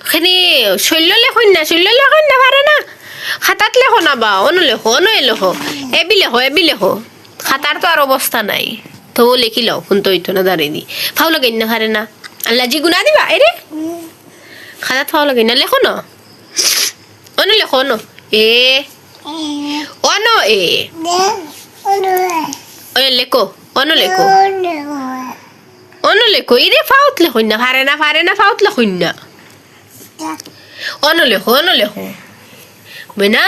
খানি শৈল্য লেখন না পারে না খাতাত লেখো না বা অন্য লেখো এবি লেখো খাতার তো আর অবস্থা নাই তো লেখি লও ফোন তো হইতো না দাঁড়িয়ে দি ফাও লাগাই না পারে না আল্লাহ জি গুনা দিবা এরে খাতাত ফাও লাগাই না লেখো না অন্য লেখো অন্য এ অন্য এ লেখো অন্য লেখো ইরে ফাউত লেখো না পারে না ফাউত লেখো না অন্য লেখো বেনা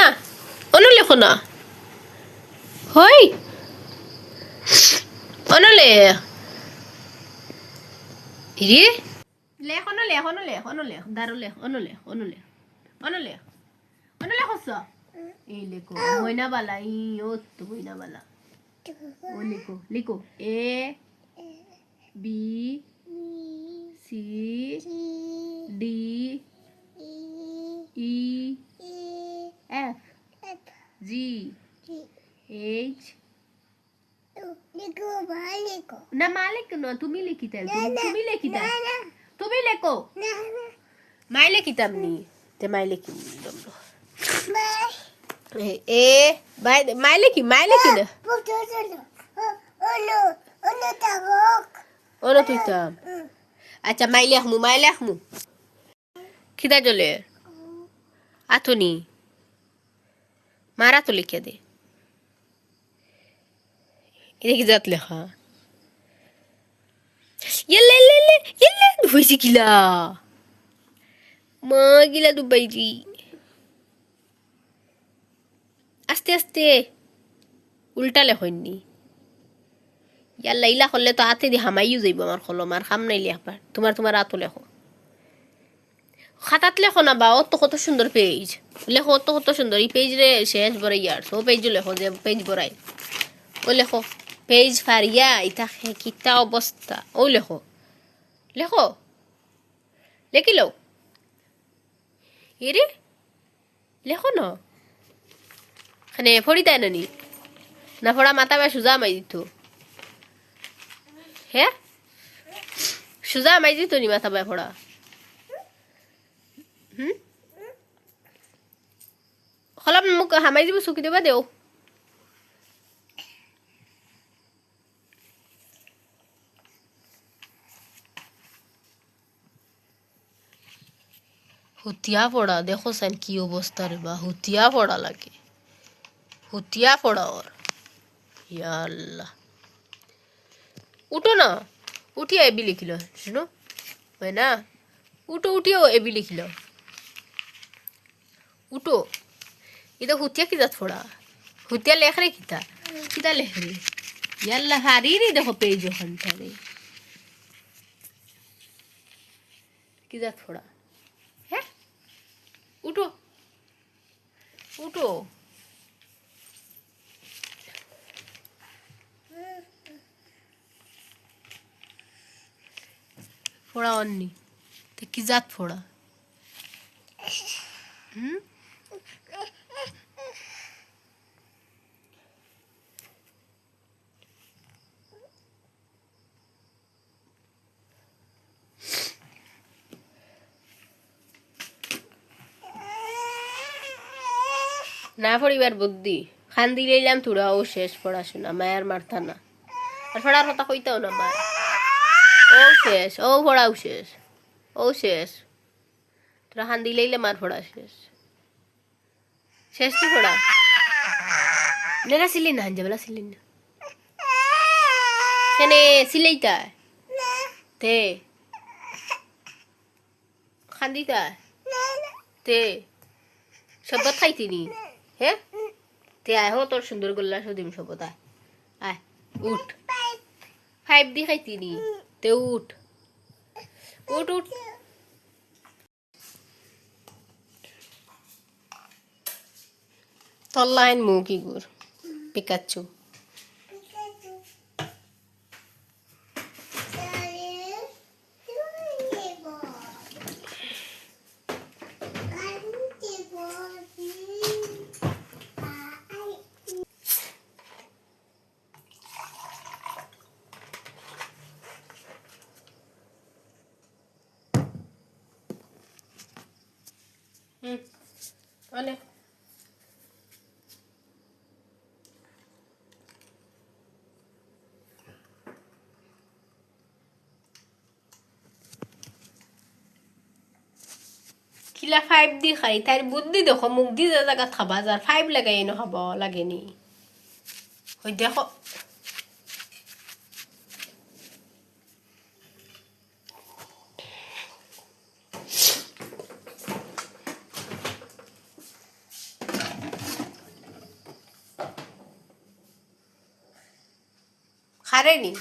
অন্য লেখো না হই অন্য লেখ ইরে লেখ দারু লেখ অন্য লেখ এই লেখো ময়না বালা ই ও তো ময়না বালা ও লিখো A B C D E F G H না মালিক না তুমি লিখিতা তুমি লেখো মাই লিখিতাম নি তে মাই লিখি এ মাই লিখি না ওনো তুইতাম আচ্ছা মাই লেখমু খিদা জলে আতুনি মারা তো লিখে দে এটা কি জাত লেখা ইয়েলে হয়েছে কিলা মা গিলা দুবাইজি আস্তে উল্টা লেখনি ইয়াল্লা ইলা করলে তো হাতে দিয়ে হামাইও যাইব আমার কলম আর খাম নাই লেখবার তোমার আতো লেখো খাতাত লেখো না বা অত কত সুন্দর পেজ লেখো অত কত সুন্দর এই পেজ রে শেষ বড়াই আর ও পেজ লেখো যে পেজ বড়াই ও লেখো পেজ ফারিয়া ইতা কিতা অবস্থা ও লেখো লেখি লো এরে লেখো না খানে ফড়ি তাই নানি না ফড়া মাথা বা সুজা মাই দিত হ্যাঁ সুজা মাই দিত নি মাথা বা ফড়া হলাম মোক হামাই দিব চুকি দেবা দেও হুতিয়া পড়া দেখো সাইন কি অবস্থা রে বা হুতিয়া পড়া লাগে হুতিয়া পড়া ওর ইয়া আল্লাহ উঠো না উঠিয়া এবি লিখিল শুনো হয় না উঠিও এবি লিখিল উঠো এটা হুতিয়া কি যাত পড়া হুতিয়া লেখ রে কিতা লেখ রে ইয়াল্লা হারি রে দেখো পেজ ওখানটারে কি যাত পড়া হ্যাঁ উঠো ফোড়া অন্নি তো কি জাত ফোড়া না পড়িবার বুদ্ধি খান দিলাম তোরা ও শেষ পড়াশোনা মায়ের মারতা না আর পড়ার কথা কইতাও না মায়ের ও পড়াও শেষ তোরা খান দিলাইলে মার পড়া শেষ কি পড়া নেরা সিলি না হাঞ্জাবেলা সিলি না কেনে সিলাইতা তে খান্দিতা তে শব্দ খাইতিনি হ্যাঁ তে আয় হো তোর সুন্দর গোল্লা সদিম শব্দ আয় উঠ 5 দি খাইতিনি তে উঠ তল্লাইন মুখি গুর পিকাচু বলে কিলা 5 দি খাই তাইর বুদ্ধি দেখো মুখ দি যে জায়গা খাবা যার 5 লাগাই এনে খাব লাগেনি ওই দেখো খারে নি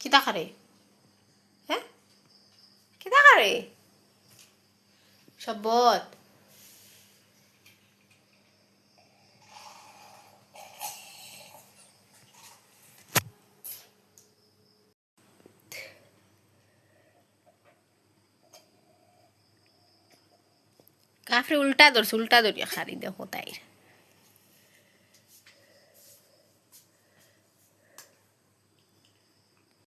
কিতা খারে হ্যাঁ কিতা খারে সবত কাফরে উল্টা ধরছে উল্টা ধরিয়া খারি দেখো তাই